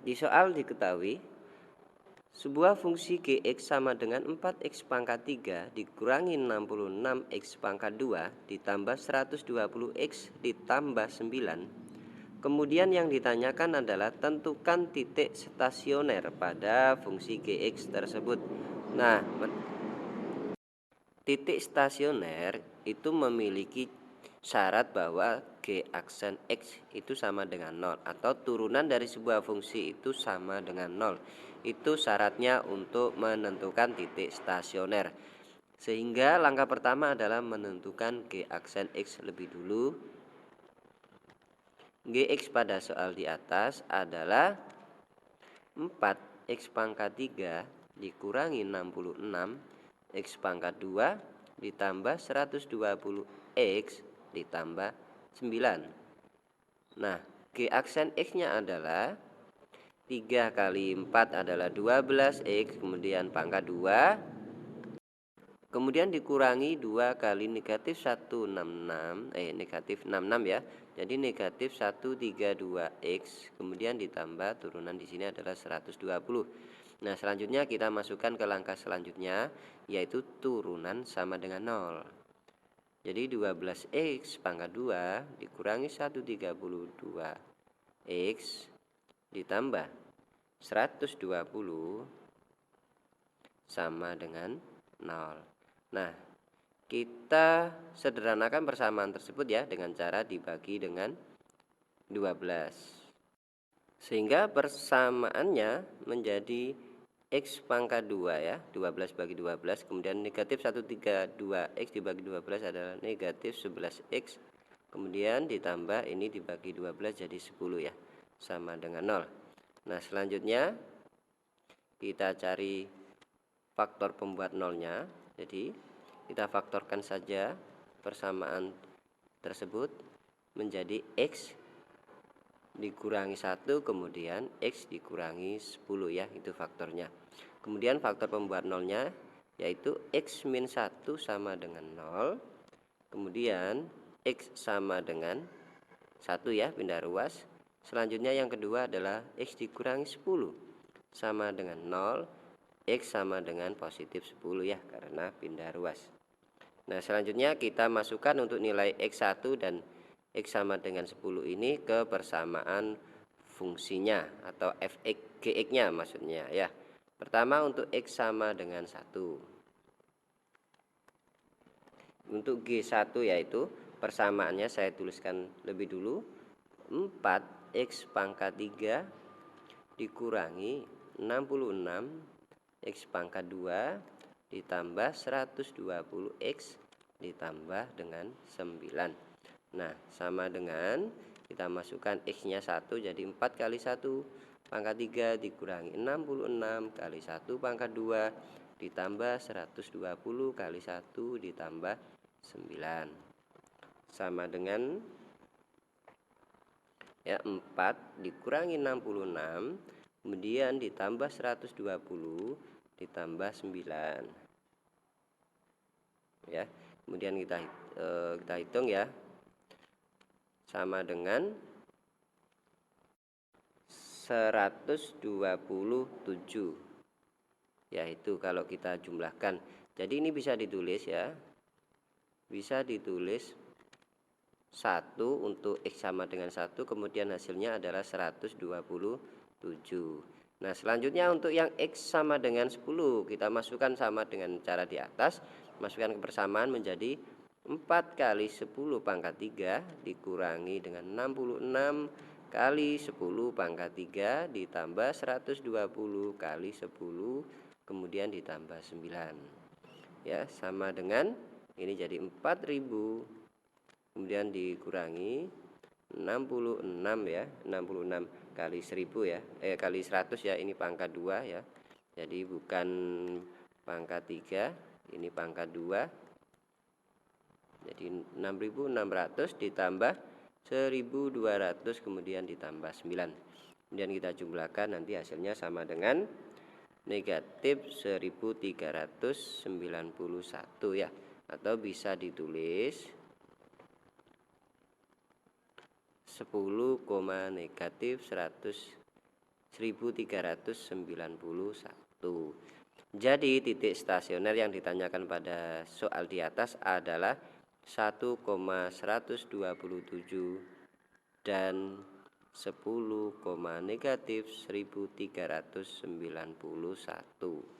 Di soal diketahui sebuah fungsi Gx sama dengan 4x pangkat 3 dikurangi 66x pangkat 2 ditambah 120x ditambah 9. Kemudian yang ditanyakan adalah tentukan titik stasioner pada fungsi Gx tersebut. Nah, titik stasioner itu memiliki syarat bahwa G aksen X itu sama dengan 0 atau turunan dari sebuah fungsi itu sama dengan 0. Itu syaratnya untuk menentukan titik stasioner. Sehingga langkah pertama adalah menentukan G aksen X lebih dulu. Gx pada soal di atas adalah 4x pangkat 3 dikurangi 66 x pangkat 2 ditambah 120x ditambah 9. Nah, G aksen X nya adalah 3 kali 4 adalah 12x, kemudian pangkat 2, kemudian dikurangi 2 kali negatif 166, negatif 66 ya. Jadi negatif 132x, kemudian ditambah turunan di sini adalah 120. Nah, selanjutnya kita masukkan ke langkah selanjutnya, yaitu turunan sama dengan 0. Jadi 12x pangkat 2 dikurangi 132x ditambah 120 sama dengan 0. Nah, kita sederhanakan persamaan tersebut ya dengan cara dibagi dengan 12. Sehingga persamaannya menjadi X pangkat 2 ya, 12 bagi 12, kemudian negatif 132X dibagi 12 adalah negatif 11X, kemudian ditambah ini dibagi 12 jadi 10 ya, sama dengan 0. Nah, selanjutnya kita cari faktor pembuat nolnya. Jadi kita faktorkan saja persamaan tersebut menjadi X dikurangi 1, kemudian X dikurangi 10 ya, itu faktornya. Kemudian faktor pembuat nolnya yaitu X min 1 sama dengan 0, kemudian X sama dengan 1 ya, pindah ruas. Selanjutnya yang kedua adalah X dikurangi 10 sama dengan 0, X sama dengan positif 10 ya, karena pindah ruas. Nah, selanjutnya kita masukkan untuk nilai X1 dan X sama dengan 10 ini ke persamaan fungsinya atau fx gx nya maksudnya ya. Pertama untuk X sama dengan 1. Untuk G1 yaitu persamaannya saya tuliskan lebih dulu, 4x pangkat 3 dikurangi 66 X pangkat 2 ditambah 120X ditambah dengan 9. Nah, sama dengan kita masukkan X nya 1, jadi 4 kali 1 pangkat 3 dikurangi 66 kali 1 pangkat 2 ditambah 120 kali 1 ditambah 9. Sama dengan ya, 4 dikurangi 66 kemudian ditambah 120 ditambah 9 ya. Kemudian kita hitung ya, sama dengan 127 yaitu kalau kita jumlahkan. Jadi ini bisa ditulis ya, bisa ditulis 1 untuk X sama dengan 1, kemudian hasilnya adalah 127. Nah, selanjutnya untuk yang X sama dengan 10 kita masukkan sama dengan cara di atas, masukkan ke persamaan menjadi 4 kali 10 pangkat 3 dikurangi dengan 66 kali 10 pangkat 3 ditambah 120 kali 10 kemudian ditambah 9 ya, sama dengan ini jadi 4000 kemudian dikurangi 66 ya, 66 kali 1000 ya, kali 100 ya, ini pangkat 2 ya. Jadi bukan pangkat 3, ini pangkat 2. Jadi 6600 ditambah 1200 kemudian ditambah 9. Kemudian kita jumlahkan, nanti hasilnya sama dengan negatif 1391 ya, atau bisa ditulis 10, negatif 100 1391. Jadi titik stasioner yang ditanyakan pada soal di atas adalah 1,127 dan 10, -1391.